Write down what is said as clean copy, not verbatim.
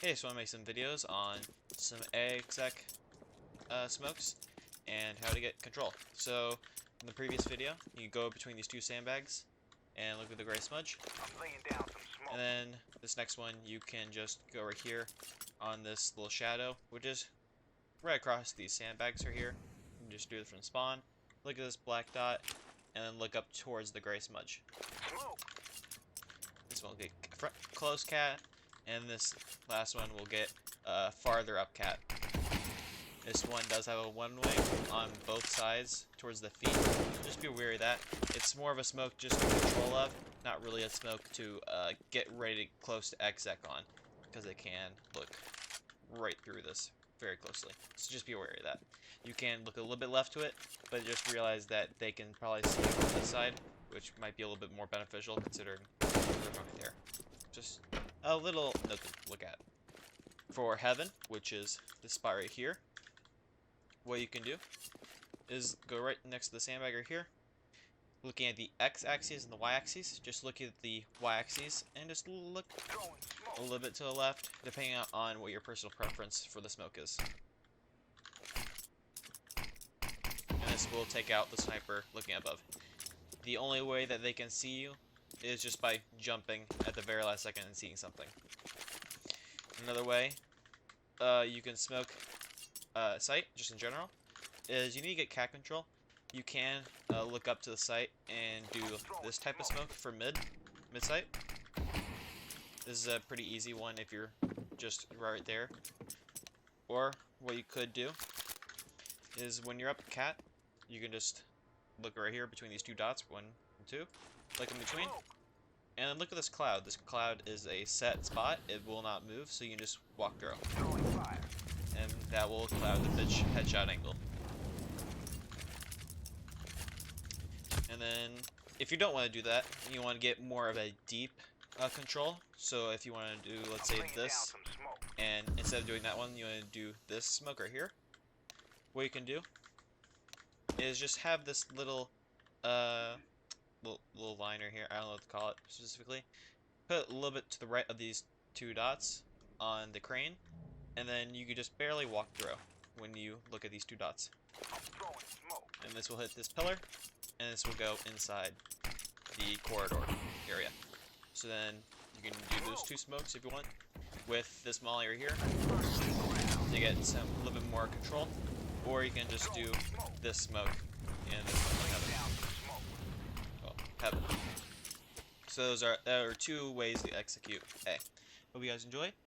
Hey, so I want to make some videos on some exec smokes and how to get control. So, in the previous video, you go between these two sandbags and look at the gray smudge. I'm laying down some smoke. And then this next one, you can just go right here on this little shadow, which is right across these sandbags right here. You can just do it from spawn. Look at this black dot, and then look up towards the gray smudge. Smoke. This one will get close cat, and this last one will get farther up cat. This one does have a one-way on both sides towards the feet. Just be wary of that. It's more of a smoke just to control of, not really a smoke to get ready close to exec on, because it can look right through this very closely. So just be wary of that. You can look a little bit left to it, but just realize that they can probably see you from this side, which might be a little bit more beneficial considering they're right there. Just a little note to look at. For heaven, which is this spot right here, what you can do is go right next to the sandbag right here, looking at the x-axis and the y-axis. Just look at the y-axis and just look a little bit to the left, depending on what your personal preference for the smoke is. And this will take out the sniper looking above. The only way that they can see you is just by jumping at the very last second and seeing something. Another way you can smoke sight, just in general, is you need to get cat control. You can look up to the site and do this type of smoke for mid sight. This is a pretty easy one if you're just right there. Or what you could do is when you're up cat, you can just look right here between these two dots, 1 and 2, look in between, and then look at this cloud. This cloud is a set spot. It will not move, so you can just walk through. And that will cloud the bitch headshot angle. And then, if you don't want to do that, you want to get more of a deep control. So if you want to do, let's say, this, and instead of doing that one, you want to do this smoke right here. What you can do is just have this little little liner here. I don't know what to call it specifically. Put it a little bit to the right of these two dots on the crane, and then you can just barely walk through when you look at these two dots. And this will hit this pillar, and this will go inside the corridor area. So then you can do those two smokes if you want with this molly right here to get some a little bit more control, or you can just do this smoke and this heaven. So there are two ways to execute A. Hope you guys enjoy.